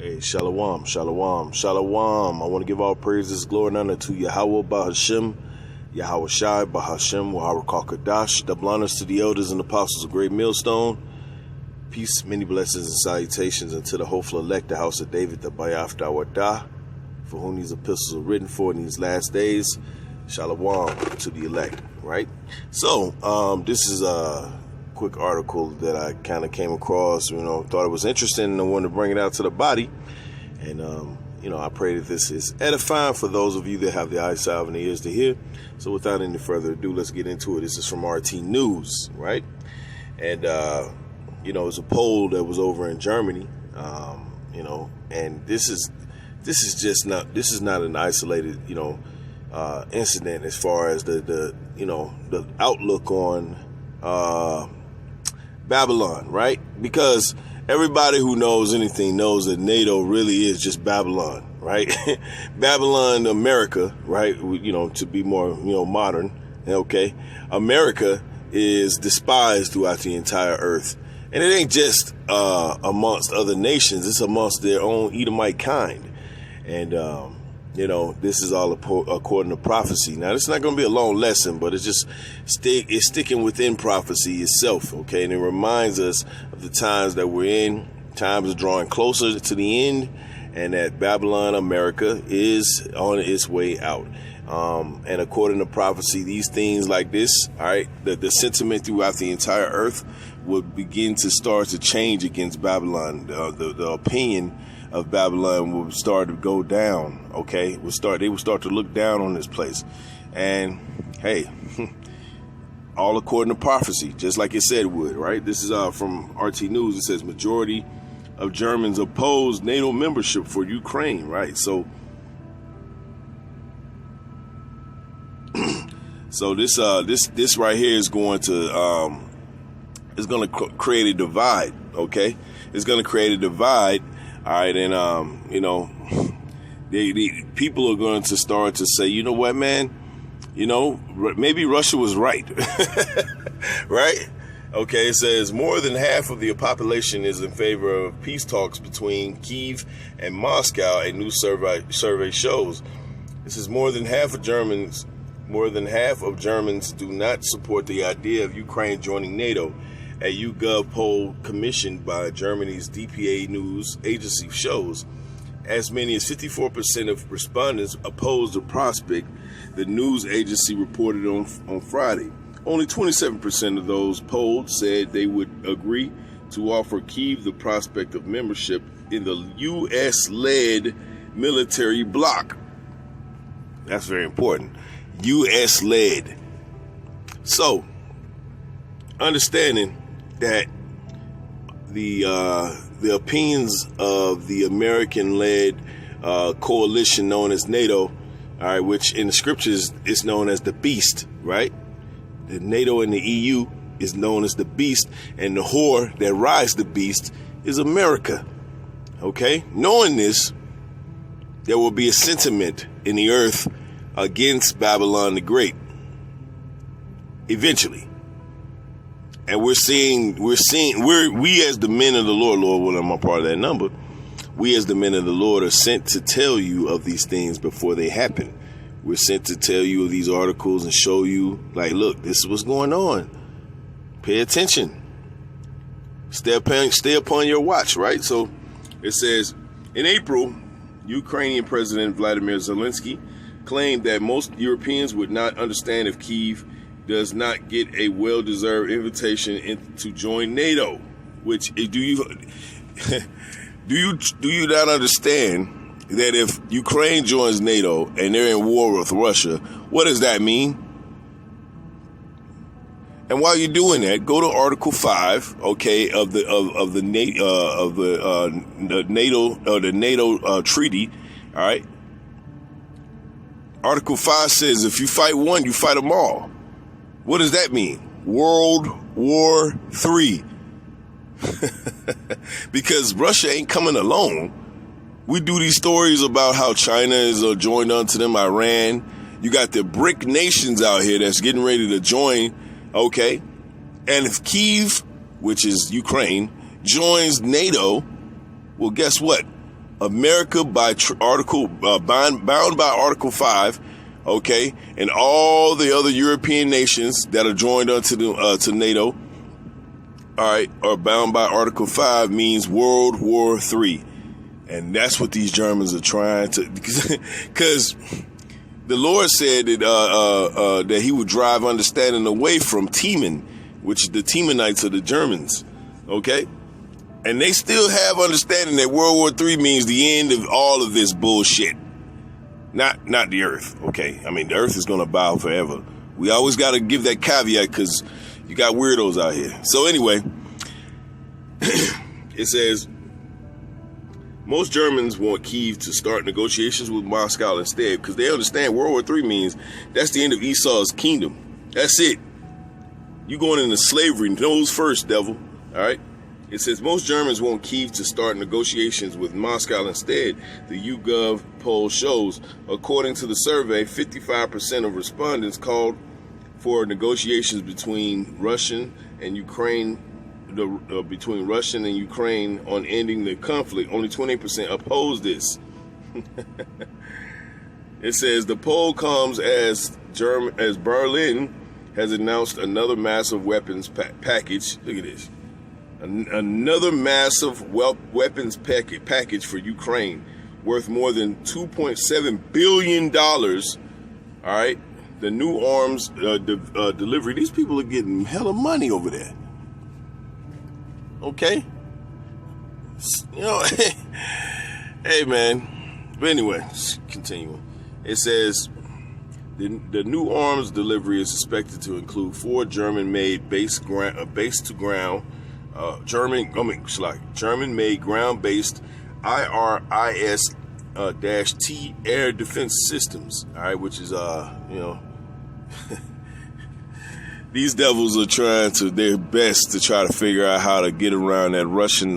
Hey, shalom, shalom, shalom. I want to give all praises, glory, and honor to Yahweh Bahashem, Yahweh Shai Bahashem, Wahara Kakadash. Double honors to the elders and apostles of Great Millstone. Peace, many blessings, and salutations unto the hopeful elect, the house of David, the Bayaf Dawadah, for whom these epistles are written for in these last days. Shalom to the elect, right? So, this is a quick article that I kind of came across, thought it was interesting and I wanted to bring it out to the body. And, I pray that this is edifying for those of you that have the eyes salve and the ears to hear. So without any further ado, let's get into it. This is from RT News, right? And, it's a poll that was over in Germany, and this is not an isolated, incident as far as the outlook on, Babylon, right? Because everybody who knows anything knows that NATO really is just Babylon, right? Babylon, America, right? To be more, modern, okay? America is despised throughout the entire earth. And it ain't just amongst other nations, it's amongst their own Edomite kind. And, this is all according to prophecy. Now, it's not going to be a long lesson, but it's just it's sticking within prophecy itself, okay? And it reminds us of the times that we're in. Times are drawing closer to the end, and that Babylon, America, is on its way out. And according to prophecy, these things like this, all right, the sentiment throughout the entire earth would begin to start to change against Babylon. The opinion of Babylon will start to go down, okay? They will start to look down on this place. And, hey, all according to prophecy, just like it said it would, right? This is from RT News. It says majority of Germans oppose NATO membership for Ukraine, right? So this right here is going to create a divide, okay? It's going to create a divide. All right, and the people are going to start to say, you know what, man, maybe Russia was right, right? Okay, it says more than half of the population is in favor of peace talks between Kyiv and Moscow. A new survey shows this is more than half of Germans do not support the idea of Ukraine joining NATO. A YouGov poll commissioned by Germany's DPA news agency shows as many as 54% of respondents oppose the prospect, the news agency reported on Friday. Only 27% of those polled said they would agree to offer Kyiv the prospect of membership in the U.S.-led military bloc. That's very important. U.S.-led. So, understanding that the opinions of the American-led coalition known as NATO, all right, which in the scriptures is known as the beast, right? The NATO and the EU is known as the beast, and the whore that rides the beast is America. Okay? Knowing this, there will be a sentiment in the earth against Babylon the Great. Eventually. And we as the men of the Lord, when I'm a part of that number, we as the men of the Lord are sent to tell you of these things before they happen. We're sent to tell you of these articles and show you, like, look, this is what's going on. Pay attention. Stay upon your watch, right? So it says, in April, Ukrainian President Vladimir Zelensky claimed that most Europeans would not understand if Kyiv does not get a well-deserved invitation to join NATO. Which do you not understand that if Ukraine joins NATO and they're in war with Russia, what does that mean? And while you're doing that, go to Article 5, okay, of the NATO treaty. All right. Article 5 says if you fight one, you fight them all. What does that mean? World War III. Because Russia ain't coming alone. We do these stories about how China is joined onto them, Iran. You got the BRIC nations out here that's getting ready to join, okay? And if Kyiv, which is Ukraine, joins NATO, well, guess what? America by bound by Article 5, okay, and all the other European nations that are joined onto to NATO, all right, are bound by Article 5 means World War III. And that's what these Germans are trying to, because the Lord said that that he would drive understanding away from Teman, which the Temanites are the Germans, okay? And they still have understanding that World War III means the end of all of this bullshit. Not the earth, okay? I mean, the earth is going to bow forever. We always got to give that caveat because you got weirdos out here. So anyway, it says, most Germans want Kyiv to start negotiations with Moscow instead because they understand World War III means that's the end of Esau's kingdom. That's it. You going into slavery, nose first, devil. All right? It says most Germans want Kyiv to start negotiations with Moscow instead. The YouGov poll shows, according to the survey, 55% of respondents called for negotiations between Russian and Ukraine on ending the conflict. Only 20% oppose this. It says the poll comes as Berlin has announced another massive weapons package. Look at this. Another massive weapons package for Ukraine worth more than $2.7 billion. All right. The new arms delivery. These people are getting hella money over there. Okay. You know, hey man. But anyway, continuing. It says the new arms delivery is expected to include 4 German-made base-to-ground German-made ground-based IRIS-T air defense systems. All right, which is these devils are trying to their best to try to figure out how to get around that Russian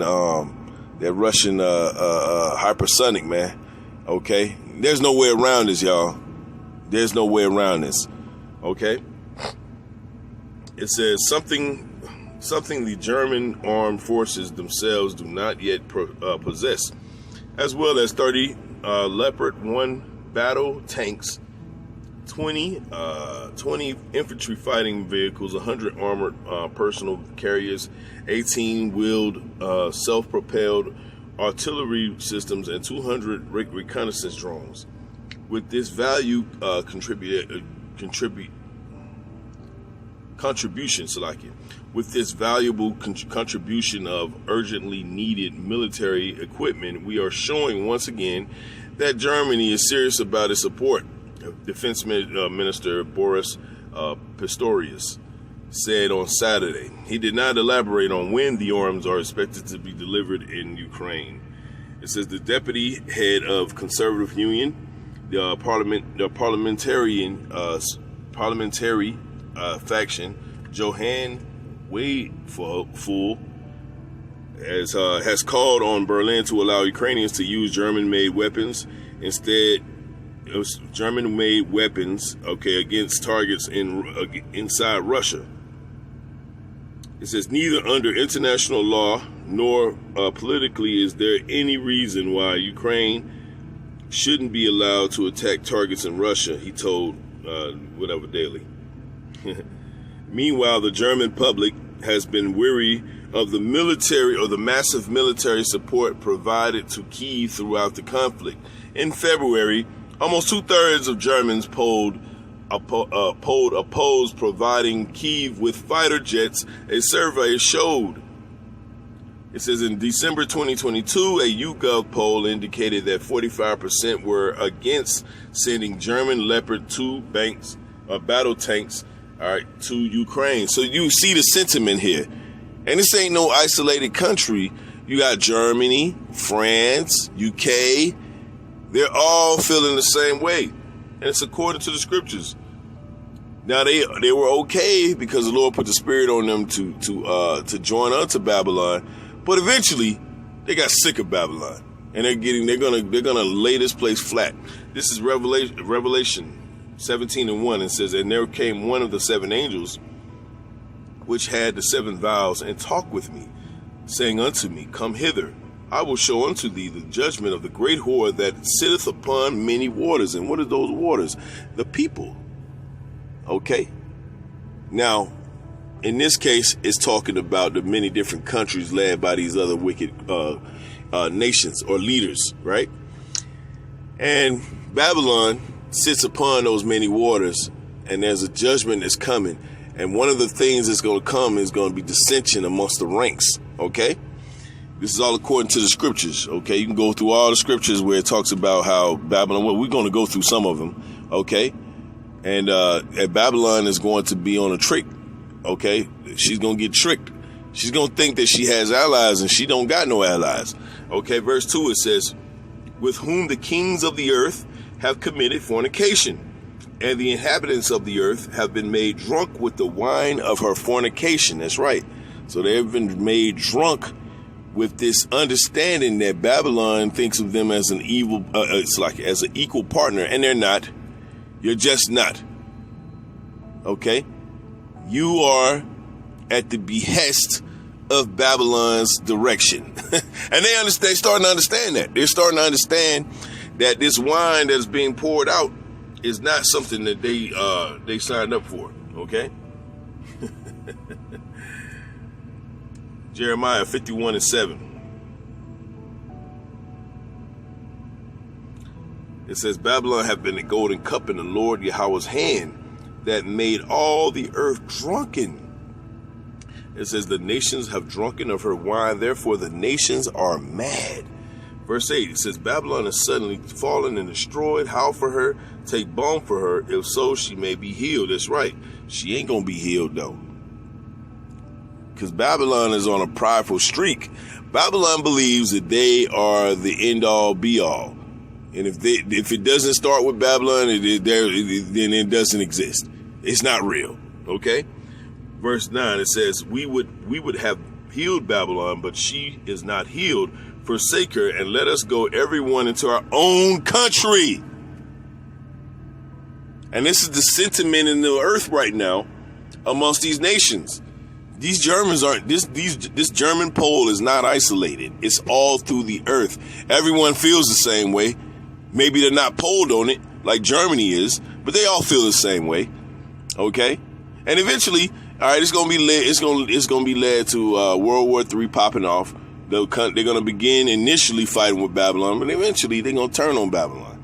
hypersonic, man. Okay, there's no way around this, y'all. There's no way around this. Okay, it says something the German armed forces themselves do not yet possess, as well as 30 Leopard 1 battle tanks, 20 infantry fighting vehicles, 100 armored personal carriers, 18 wheeled self-propelled artillery systems, and 200 reconnaissance drones. With this value With this valuable contribution of urgently needed military equipment, we are showing once again that Germany is serious about its support. Defense Minister Boris Pistorius said on Saturday. He did not elaborate on when the arms are expected to be delivered in Ukraine. It says the deputy head of Conservative Union, the parliamentary faction, Johann Weidfuhl, has called on Berlin to allow Ukrainians to use German-made weapons instead. It was German-made weapons, okay, against targets inside Russia. It says neither under international law nor politically is there any reason why Ukraine shouldn't be allowed to attack targets in Russia, he told whatever Daily. Meanwhile, the German public has been weary of the military or the massive military support provided to Kyiv throughout the conflict. In February, almost 2/3 of Germans polled opposed providing Kyiv with fighter jets, a survey showed. It says in December 2022, a YouGov poll indicated that 45% were against sending German Leopard 2 battle tanks, all right, to Ukraine. So you see the sentiment here. And this ain't no isolated country. You got Germany, France, UK. They're all feeling the same way. And it's according to the scriptures. Now they were okay because the Lord put the spirit on them to join unto Babylon. But eventually they got sick of Babylon. And they're gonna lay this place flat. This is Revelation 17:1. It says, and there came one of the 7 angels which had the 7 vials, and talked with me, saying unto me, come hither, I will show unto thee the judgment of the great whore that sitteth upon many waters. And what are those waters? The people. Okay? Now, in this case, it's talking about the many different countries led by these other wicked nations or leaders, right? And Babylon sits upon those many waters, and there's a judgment that's coming. And one of the things that's going to come is going to be dissension amongst the ranks, okay? This is all according to the scriptures, okay? You can go through all the scriptures where it talks about how Babylon, well, we're going to go through some of them, okay? And Babylon is going to be on a trick, okay? She's going to get tricked. She's going to think that she has allies, and she don't got no allies. Okay, verse 2, it says, with whom the kings of the earth have committed fornication, and the inhabitants of the earth have been made drunk with the wine of her fornication. That's right. So they've been made drunk with this understanding that Babylon thinks of them as an evil, it's like as an equal partner, and they're not. You're just not. Okay? You are at the behest of Babylon's direction. And they understand, starting to understand that. They're starting to understand that this wine that's being poured out is not something that they signed up for. Okay? Jeremiah 51:7. It says, Babylon hath been a golden cup in the Lord Yahweh's hand that made all the earth drunken. It says, the nations have drunken of her wine, therefore the nations are mad. Verse 8, it says, Babylon is suddenly fallen and destroyed. Howl for her, take balm for her, if so she may be healed. That's right. She ain't going to be healed, though. Because Babylon is on a prideful streak. Babylon believes that they are the end-all, be-all. And if it doesn't start with Babylon, then it doesn't exist. It's not real. Okay? Verse 9, it says, we would have healed Babylon, but she is not healed. Forsake her, and let us go everyone into our own country. And this is the sentiment in the earth right now amongst these nations. These Germans aren't, this German pole is not isolated. It's all through the earth. Everyone feels the same way. Maybe they're not polled on it like Germany is, but they all feel the same way. Okay? And eventually, all right, it's going to be led to World War III popping off. They're going to begin initially fighting with Babylon, but eventually they're going to turn on Babylon.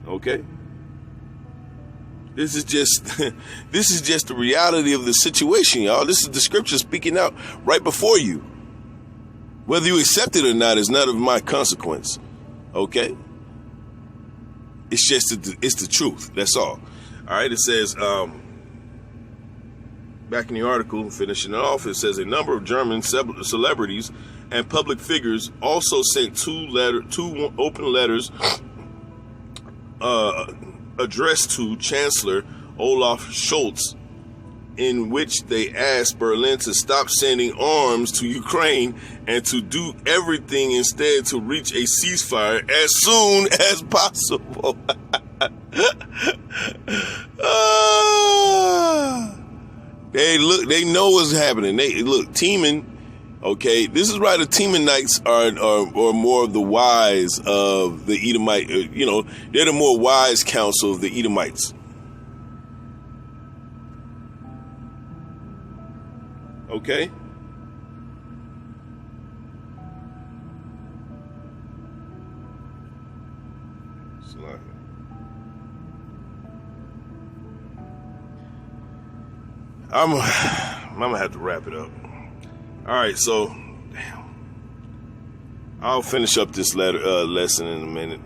Okay? This is just the reality of the situation, y'all. This is the scripture speaking out right before you. Whether you accept it or not is none of my consequence. Okay? It's just it's the truth. That's all. All right, it says back in the article, finishing it off, it says a number of German celebrities and public figures also sent two open letters addressed to Chancellor Olaf Scholz, in which they asked Berlin to stop sending arms to Ukraine and to do everything instead to reach a ceasefire as soon as possible. They know what's happening. They look, teaming. Okay, this is why the Temanites are more of the wise of the Edomite. They're the more wise counsel of the Edomites. Okay. I'm gonna have to wrap it up. All right, so I'll finish up this lesson in a minute.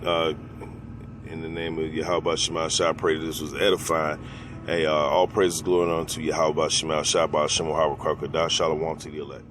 In the name of Yahweh Shema Shai, I pray that this was edifying. Hey, all praises glory unto Yahweh Shema Shai, Shalom to the elect.